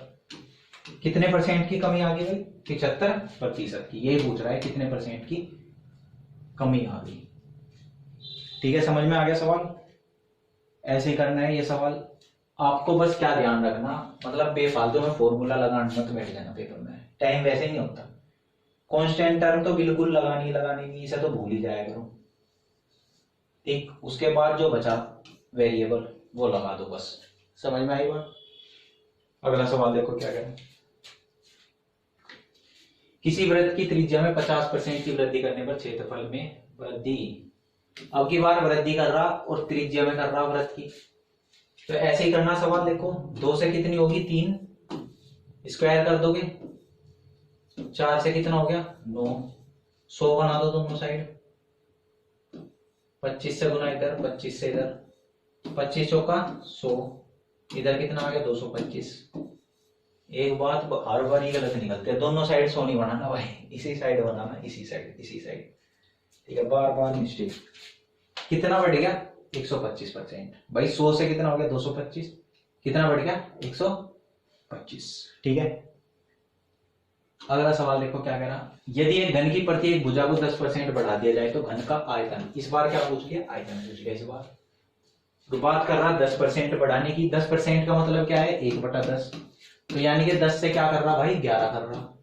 कितने परसेंट की कमी आ गई भाई 75% की। ये पूछ रहा है कितने परसेंट की कमी आ गई, ठीक है। समझ में आ गया सवाल, ऐसे ही करना है ये सवाल। आपको बस क्या ध्यान रखना, मतलब बेफालतू में फॉर्मूला लगाने मत बैठ जाना पेपर में, टाइम वैसे नहीं होता। कांस्टेंट टर्म तो बिल्कुल लगानी नहीं, इसे तो भूल ही जाया करो, ठीक। उसके बाद जो बचा वेरिएबल वो लगा दो बस। समझ में आई बात। अगला सवाल देखो क्या करें। किसी वृत्त की त्रिज्या में 50% की वृद्धि करने पर क्षेत्रफल में वृद्धि, अब की बार वृद्धि कर रहा और त्रिज्या में कर रहा वृत्त की, तो ऐसे ही करना सवाल। देखो 2 से कितनी होगी 3, स्क्वायर कर दोगे, 4 से कितना हो गया 9, 100 बना दो दोनों साइड, 25 से गुना इधर, 25 से इधर, 25 चौका 100, इधर कितना आ गया 225। एक बात हर बार ये गलत निकलते हैं, दोनों साइड 100 नहीं बनाना भाई, इसी साइड बनाना, इसी साइड, ठीक है। बार बार मिस्टेक। कितना बढ़ गया 125% भाई, 100 से कितना हो गया 225, कितना बढ़ गया 125, ठीक है। अगला सवाल देखो क्या कह रहा, यदि एक घन की प्रत्येक भुजा को 10% बढ़ा दिया जाए तो घन का आयतन, इस बार क्या पूछ लिया आयतन पूछ लिया इस बार। तो बात कर रहा 10% बढ़ाने की, 10% का मतलब क्या है 1/10, तो यानी कि 10 से क्या कर रहा भाई 11 कर रहा।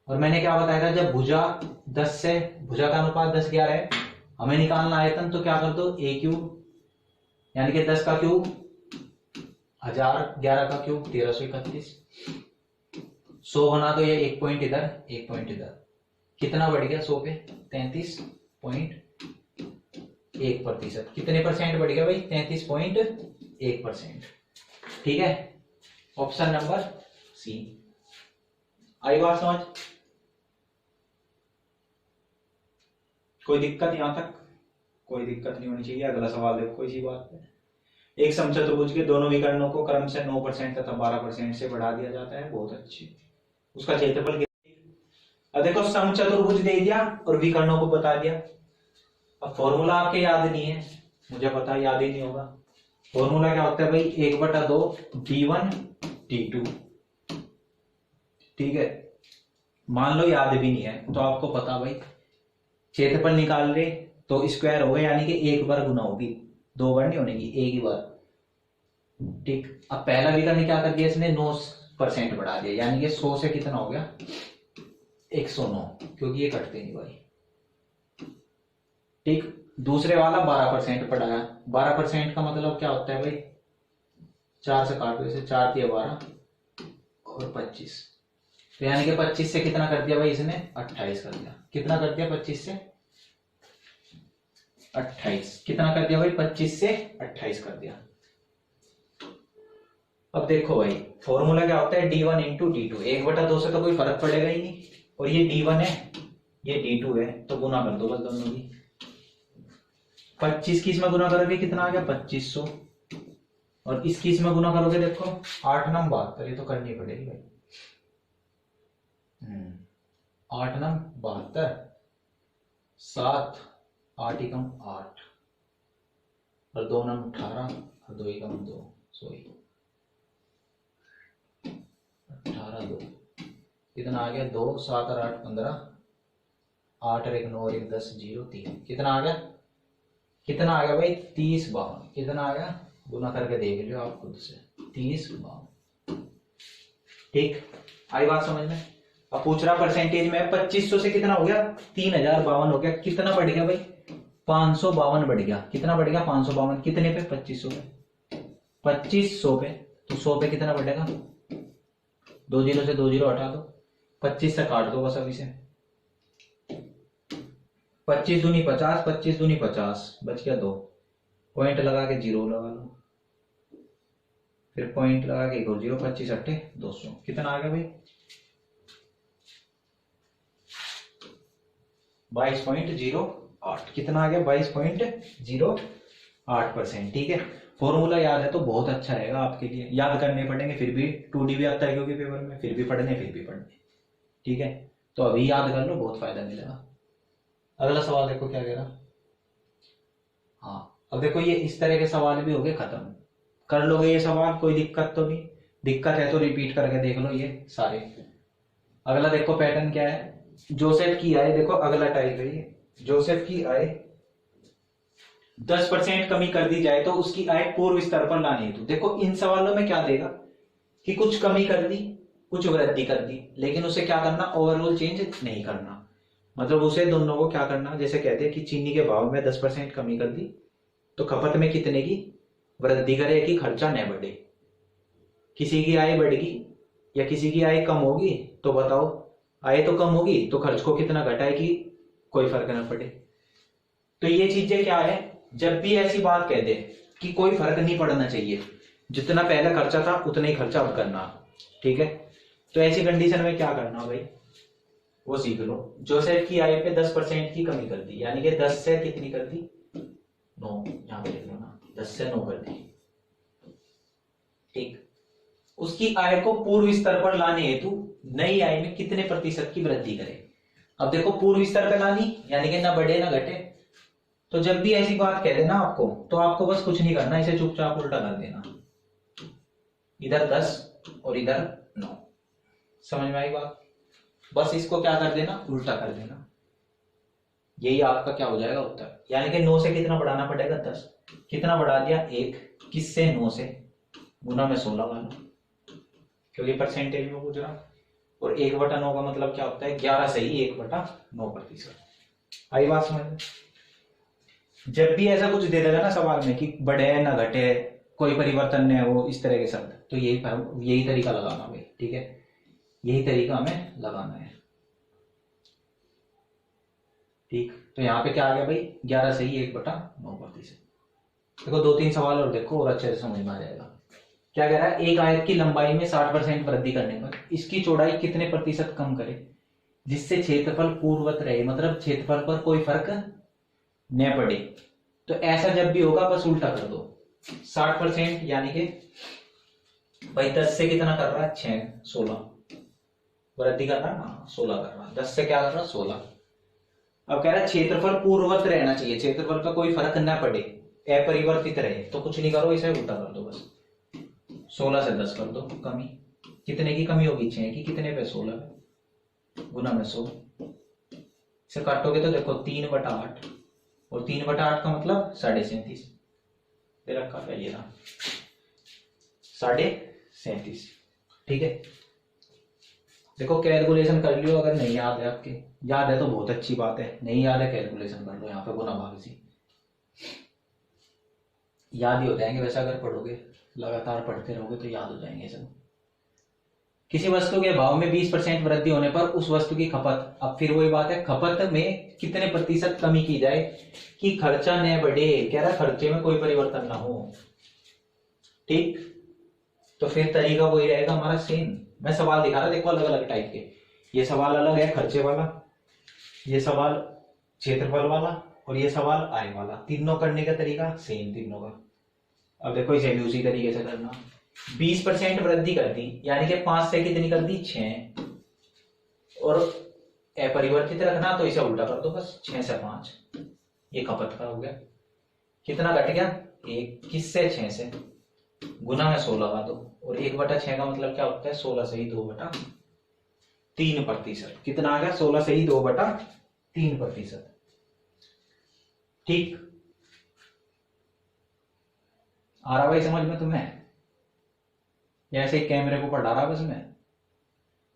और मैंने क्या बताया था, जब भुजा 10 से, भुजा का अनुपात 10/11 है, हमें निकालना आयतन, तो क्या कर दो a क्यूब, यानी कि 10 का क्यूब 1000, 11 का क्यूब 1331, 100 बना दो, ये 1 पॉइंट इधर 1 पॉइंट इधर, कितना बढ़ गया 100 पे 33.1%, कितने परसेंट बढ़ गया भाई 33.1%, ठीक है। Option number C. आई बात समझ, कोई दिक्कत यहां तक? कोई दिक्कत नहीं होनी चाहिए। अगला सवाल देखो इसी बात पे। एक समचतुर्भुज के दोनों विकर्णों को क्रम से 9% तथा 12% से बढ़ा दिया जाता है, बहुत अच्छी। उसका क्षेत्रफल कितना? अब देखो समचतुर्भुज दे दिया और विकर्णों को बता दिया। अब फॉर्मूला आपके याद नहीं है, मुझे पता याद ही नहीं होगा। फॉर्मूला क्या होता है भाई 1/2 d1 d2, ठीक है। मान लो याद भी नहीं है तो आपको पता भाई, क्षेत्रफल निकाल रहे तो स्क्वायर हो गया, यानी कि 1 बार गुना होगी, 2 बार नहीं होगी, एक ही बार, ठीक। अब पहला विकर्ण क्या कर दिया इसने 9% बढ़ा दिया, यानी कि 100 से कितना हो गया 109, क्योंकि ये कटते नहीं भाई, ठीक। दूसरे वाला 12% बढ़ाया, 12% का मतलब क्या होता है भाई, 4 से काट दो इसे, 4 × 12 और 25, तो यानी कि 25 से कितना कर दिया भाई इसने 28 कर दिया, कितना कर दिया 25 से 28, कितना कर दिया भाई 25 से 28 कर दिया। अब देखो भाई फॉर्मूला क्या होता है d1 × d2, 1/2 से तो कोई फर्क पड़ेगा ही नहीं, और ये d1 है ये d2 है, तो गुना कर दो बस दोनों की। 25 की इसमें गुना करोगे कितना आ गया 2500, और इसकी इसमें गुना करोगे देखो 8 9 72, ये तो करनी पड़ेगी भाई, 8 9 72, 7 8 × 8 और 2 9 18 और 2 × 2, सॉरी 18 2, कितना आ गया 2 7 और 8 15, 8 और 1 9 और 1 10 0 3, कितना आ गया, कितना आ गया भाई 30 52, कितना आ गया गुना करके देख लियो आप खुद से, 30 52, ठीक। आई बात समझ में। अब पूछ रहा परसेंटेज में, 2500 से कितना हो गया 3052 हो गया, कितना बढ़ गया भाई 552 बढ़ गया, कितना बढ़ गया 552, कितने पे 2500 पे, 2500 पे, तो 100 पे कितना बढ़ेगा, 2 0 से 2 0 हटा दो, 25 से काट दो बस अभी से, 25 दूनी 50, 25 दूनी 50, बच गया 2, पॉइंट लगा के 0 लगा लो, फिर पॉइंट लगा के 0, 25 अट्ठे 200, कितना आ गया भाई 22.08, कितना आ गया 22.08%। ठीक है, फॉर्मूला याद है तो बहुत अच्छा रहेगा आपके लिए, याद करने पड़ेंगे फिर भी, 2D भी आता है क्योंकि पेपर में, फिर भी पढ़ने। ठीक है, तो अभी याद कर लो, बहुत फायदा मिलेगा। अगला सवाल देखो क्या कह रहा। हाँ, अब देखो ये इस तरह के सवाल भी हो गए खत्म, कर लोगे ये सवाल, कोई दिक्कत तो नहीं, दिक्कत है तो रिपीट करके देख लो ये सारे। अगला देखो पैटर्न क्या है, जोसेफ की आय, देखो अगला टाइप है ये, जोसेफ की आय 10% कमी कर दी जाए तो उसकी आय पूर्व स्तर पर लानी है। तो देखो इन सवालों में क्या देगा कि कुछ कमी कर दी, कुछ वृद्धि कर दी, लेकिन उसे क्या करना, ओवरऑल चेंज नहीं करना। मतलब उसे दोनों को क्या करना, जैसे कहते हैं कि चीनी के भाव में 10% कमी कर दी तो खपत में कितने की वृद्धि करे कि खर्चा न बढ़े। किसी की आय बढ़ेगी या किसी की आय कम होगी, तो बताओ, आय तो कम होगी तो खर्च को कितना घटाए कि कोई फर्क ना पड़े। तो ये चीजें क्या है, जब भी ऐसी बात कह दे कि कोई फर्क नहीं पड़ना चाहिए, जितना पहले खर्चा था उतना ही खर्चा अब करना। ठीक है, तो ऐसी कंडीशन में क्या करना भाई, वो सीख लो। जोसेफ की आय पे 10% की कमी कर दी, यानी कि 10 से कितनी कर दी, 9, यहां पे लिख लो ना, 10 से 9 कर दी। ठीक, उसकी आय को पूर्व स्तर पर लाने हेतु नई आय में कितने प्रतिशत की वृद्धि करे। अब देखो पूर्व स्तर पर लानी यानी कि ना बढ़े ना घटे, तो जब भी ऐसी बात कह देना आपको, तो आपको बस कुछ नहीं करना, इसे चुपचाप उल्टा कर देना, इधर 10 और इधर 9, समझ में आई बात। बस इसको क्या कर देना, उल्टा कर देना, यही आपका क्या हो जाएगा उत्तर। यानी कि 9 से कितना बढ़ाना पड़ेगा, 10, कितना बढ़ा दिया 1, किससे 9 से, गुना में 16 वाला, क्योंकि परसेंटेज में पूछ रहा। और 1/9 का मतलब क्या होता है, 11 से ही 1/9%। आई बात समझ। जब भी ऐसा कुछ दे देगा ना सवाल में कि बढ़े ना घटे, कोई परिवर्तन न हो, इस तरह के शब्द, तो यही तरीका लगाना भाई। ठीक है, यही तरीका हमें लगाना है। ठीक, तो यहाँ पे क्या आ गया भाई, 11 से ही 1/9%। देखो 2-3 सवाल और देखो और अच्छे से समझ में आ जाएगा। क्या कह रहा है, एक आयत की लंबाई में 60% वृद्धि करने पर इसकी चौड़ाई कितने प्रतिशत कम करे जिससे क्षेत्रफल पूर्ववत रहे, मतलब क्षेत्रफल पर कोई फर्क न पड़े। तो ऐसा जब भी होगा बस उल्टा कर दो, 60% यानी कि भाई 10 से कितना कर रहा है, 6, 16 वृद्धि कर रहा है ना, 16 कर रहा है, 10 से क्या कर रहा है, 16। अब कह रहा है क्षेत्रफल पूर्ववत रहना चाहिए, क्षेत्रफल पर कोई फर्क न पड़े, अपरिवर्तित रहे, तो कुछ नहीं करो, इसे उल्टा कर दो बस, 16 से 10 कर दो कमी, कितने की कमी होगी, 6 की, कितने पे 16 गुना में 100, इसे काटोगे तो देखो 3/8, और 3/8 का मतलब 37.5 दे रखा है, ये ना 37.5। ठीक है, देखो कैलकुलेशन कर लियो, अगर नहीं याद है आपके, याद है तो बहुत अच्छी बात है, नहीं याद है कैलकुलेशन कर लो, यहाँ पे गुना भाग सी याद ही हो जाएंगे। वैसे अगर पढ़ोगे, लगातार पढ़ते रहोगे तो याद हो जाएंगे सब। किसी वस्तु के भाव में 20% वृद्धि होने पर उस वस्तु की खपत, अब फिर वही बात है, खपत में कितने प्रतिशत कमी की जाए कि खर्चा न बढ़े। कह रहा खर्चे में कोई परिवर्तन ना हो। ठीक, तो फिर तरीका वही रहेगा हमारा सेम। मैं सवाल दिखा रहा, देखो अलग अलग टाइप के, ये सवाल अलग है खर्चे वाला, ये सवाल क्षेत्रफल वाला, और ये सवाल आय वाला। तीनों करने का तरीका सेम तीनों का। अब देखो इसे भी उसी तरीके से करना। 20% वृद्धि कर दी, यानी कि 5 से कितनी कर दी, 6, और अपरिवर्तित रखना तो इसे उल्टा कर दो बस, 6 से 5, ये खपत का हो गया। कितना घट गया, 1, किससे, 6 से, गुना में 16 लगा दो, और 1/6 का मतलब क्या होता है, 16 से ही 2/3%। कितना आ गया, 16 से ही 2/3%। ठीक, आ रहा भाई समझ में तुम्हें, ऐसे कैमरे को पढ़ा रहा बस मैं।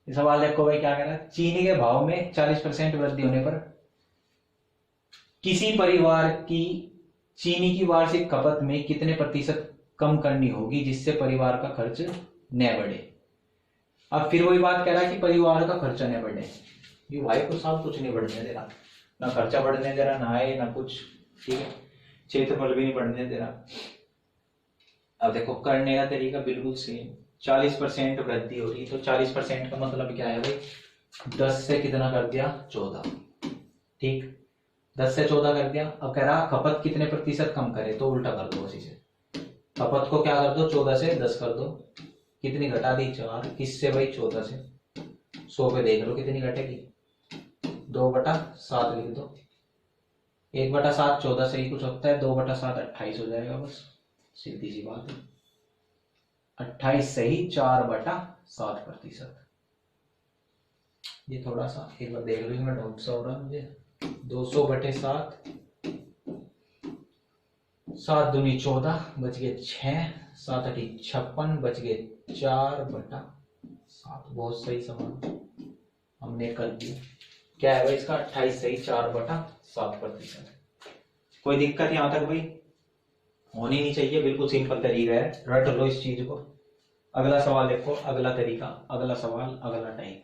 ये सवाल देखो भाई क्या कह रहा है, चीनी के भाव में 40% वृद्धि होने पर किसी परिवार की चीनी की वार्षिक खपत में कितने प्रतिशत कम करनी होगी जिससे परिवार का खर्च न बढ़े। अब फिर वही बात कह रहा है कि परिवार का खर्चा न बढ़े, ये भाई को साहब कुछ नहीं बढ़ने दे रहा, ना खर्चा बढ़ने दे रहा, ना आए ना कुछ, ठीक है, क्षेत्रफल भी नहीं बढ़ने दे रहा। अब देखो करने का तरीका बिल्कुल सेम, 40% वृद्धि हो रही, तो 40% का मतलब क्या है भाई, 10 से कितना कर दिया 14, ठीक, 10 से 14 कर दिया। अब कह रहा खपत कितने प्रतिशत कम करे, तो उल्टा कर दो उसी से, खपत को क्या कर दो 14 से 10 कर दो, कितनी घटा दी 4, किससे भाई 14 से, 100 पे देख लो कितनी घटेगी, 2/7 लिख दो, 1/7 14 से ही कुछ होता है, 2/7 28 हो जाएगा, बस सीधी सी बात है, 28 से ही 4/7%। ये थोड़ा सा एक बार देख लो, मैं डाउट सा हो रहा है मुझे, 200/7, 7 दूनी 14, बच गए 6, 7 8 56, बच गए 4/7। बहुत सही सवाल हमने कर दिया। क्या है भाई इसका, 28 से ही 4/7%। कोई दिक्कत यहां तक भाई होनी नहीं चाहिए, बिल्कुल सिंपल तरीका है, रट लो इस चीज को। अगला सवाल देखो, अगला तरीका, अगला सवाल, अगला टाइप।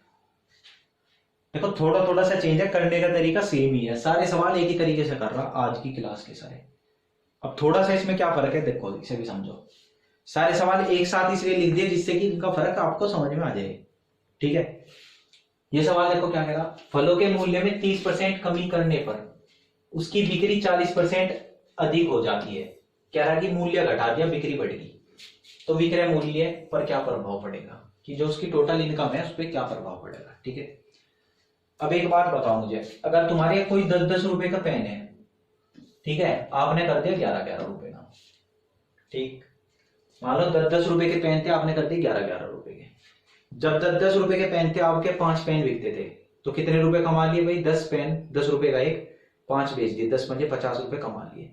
देखो थोड़ा थोड़ा सा चेंज है, करने का तरीका सेम ही है, सारे सवाल एक ही तरीके से कर रहा आज की क्लास के सारे। अब थोड़ा सा इसमें क्या फर्क है देखो, इसे भी समझो। सारे सवाल एक साथ इसलिए लिख दिए जिससे कि इनका फर्क आपको समझ में आ जाए, ठीक है। ये सवाल देखो क्या कह रहा, फलों के मूल्य में 30% कमी करने पर उसकी बिक्री 40% अधिक हो जाती है। कह रहा है कि मूल्य घटा दिया, बिक्री बढ़ गई, तो विक्रय मूल्य पर क्या प्रभाव पड़ेगा, कि जो उसकी टोटल इनकम है उस पर क्या प्रभाव पड़ेगा, ठीक है। अब एक बात बताओ मुझे, अगर तुम्हारे कोई 10-10 रुपए का पेन है, ठीक है, आपने कर दिया 11-11 रुपए का, ठीक, मान लो 10-10 रुपए के पेन थे, आपने कर दिए 11-11 रुपए के। जब 10-10 रुपए के पेन थे, आपके 5 पेन बिकते थे, तो कितने रुपए कमा लिए भाई, 10 पेन, 10 रुपए का एक, 5 बेच दिए, 10 पंजे 50 रुपए कमा लिए।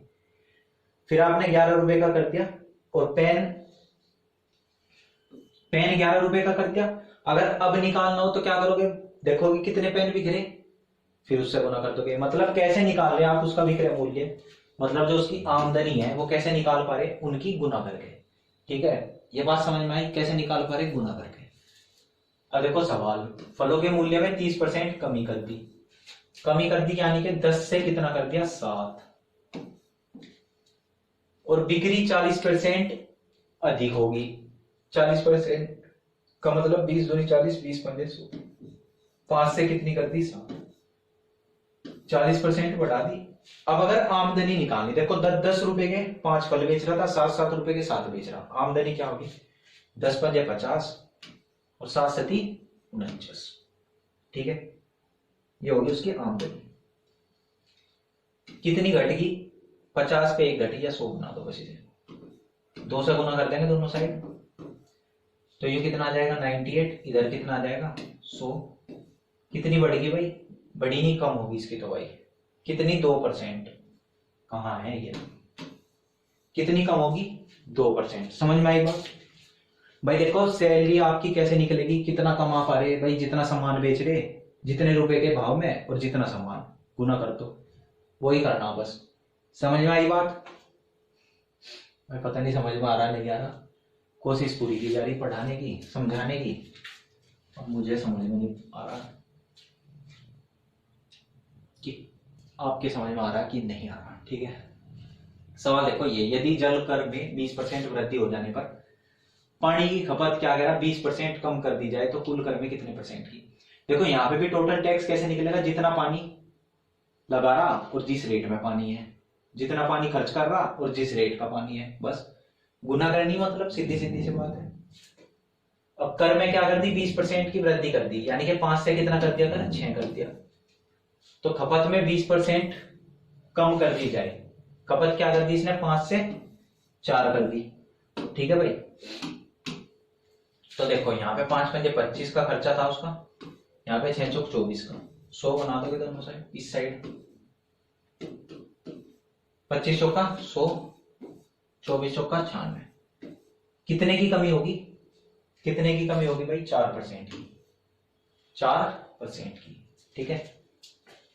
फिर आपने 11 रुपए का कर दिया, और पेन 11 रुपए का कर दिया। अगर अब निकालना हो तो क्या करोगे, देखोगे कितने पेन बिक रहे, फिर उससे गुना कर दोगे। मतलब कैसे निकाल रहे आप उसका विक्रय मूल्य, मतलब जो उसकी आमदनी है वो कैसे निकाल पा रहे, उनकी गुना करके, ठीक है। ये बात समझ में आई, कैसे निकाल पा रहे, गुना करके। अब देखो सवाल, फलों के मूल्य में 30% कमी कर दी, यानी कि 10 से कितना कर दिया 7, और बिक्री 40% अधिक होगी। 40% का मतलब 20 दूनी 40, 20 पंजे 100, 5 से कितनी कर दी 7, 40% बढ़ा दी। अब अगर आमदनी निकालनी, देखो 10-10 रुपए के 5 फल बेच रहा था, 7-7 रुपए के 7 बेच रहा, आमदनी क्या होगी, 10 पंजे 50 और 7 सती 49, ठीक है। ये होगी उसकी आमदनी। कितनी घटेगी, 50 पे 1 घटी, या 100 गुना दो बस, इसे 2 से गुना कर देंगे दोनों साइड, तो ये कितना आ जाएगा 98, इधर कितना आ जाएगा 100। कितनी बढ़ेगी भाई, बड़ी नहीं कम होगी इसकी, तो भाई कितनी 2%, कहाँ है ये, कितनी कम होगी 2%। समझ में आई बात भाई। देखो सैलरी आपकी कैसे निकलेगी, कितना कमा पा रहे भाई, जितना सामान बेच रहे, जितने रुपए के भाव में, और जितना सामान, गुना कर दो, वही करना बस। समझ में आई बात भाई, पता नहीं समझ में आ रहा नहीं आ रहा, कोशिश पूरी की जा रही पढ़ाने की, समझाने की, अब मुझे समझ में नहीं आ रहा कि आपके समझ में आ रहा कि नहीं आ रहा, ठीक है। सवाल देखो ये, यदि जल कर में 20% वृद्धि हो जाने पर पानी की खपत क्या कह रहा 20% कम कर दी जाए, तो कुल कर में कितने % की। देखो यहाँ पे भी टोटल टैक्स कैसे निकलेगा, जितना पानी लगा रहा और जिस रेट में पानी है, जितना पानी खर्च कर रहा और जिस रेट का पानी है, बस गुना करनी, मतलब सीधी सीधी सी बात है। अब कर में क्या कर दी, 20% की वृद्धि कर दी, यानी कि 5 से कितना कर दिया कर, 6 कर दिया। तो खपत में 20% कम कर दी जाए, खपत क्या कर दी इसने 5 से 4 कर दी, ठीक है भाई। तो देखो यहाँ पे 5 पंजे 25 का खर्चा था उसका, यहाँ पे 6 चौक 24 का, 100 बना दोगे दोनों साइड, इस साइड 25 चौका 100, 24 चौका 96। कितने की कमी होगी, कितने की कमी होगी भाई, 4% की, 4% की, ठीक है।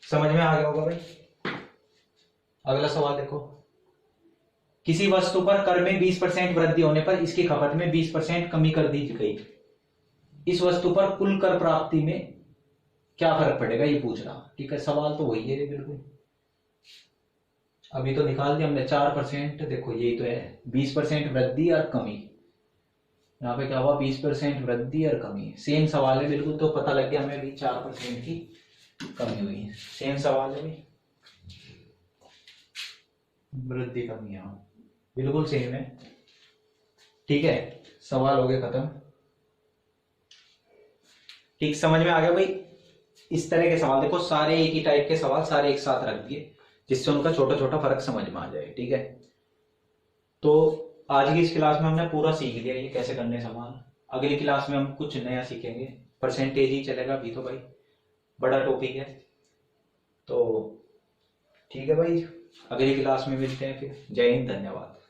समझ में आ गया होगा भाई। अगला सवाल देखो, किसी वस्तु पर कर में 20% वृद्धि होने पर इसकी खपत में 20% कमी कर दी गई। इस वस्तु पर कुल कर प्राप्ति में क्या फर्क पड़ेगा ये पूछ रहा। ठीक है, सवाल तो वही है बिल्कुल। अभी तो निकाल दिया हमने 4%, देखो यही तो है 20% वृद्धि और कमी। यहाँ पे क्या हुआ 20% वृद्धि और कमी, सेम सवाल है बिल्कुल, तो पता लग गया हमें भी 4% की कमी हुई है। सेम सवाल है भाई, वृद्धि कमी, हाँ बिल्कुल सेम है। ठीक है, सवाल हो गए खत्म। ठीक, समझ में आ गया भाई। इस तरह के सवाल देखो, सारे एक ही टाइप के सवाल सारे एक साथ रख दिए, जिससे उनका छोटा छोटा फर्क समझ में आ जाए। ठीक है, तो आज की इस क्लास में हमने पूरा सीख लिया ये कैसे करने सवाल। अगली क्लास में हम कुछ नया सीखेंगे, परसेंटेज ही चलेगा अभी तो भाई, बड़ा टॉपिक है। तो ठीक है भाई, अगली क्लास में मिलते हैं फिर। जय हिंद, धन्यवाद।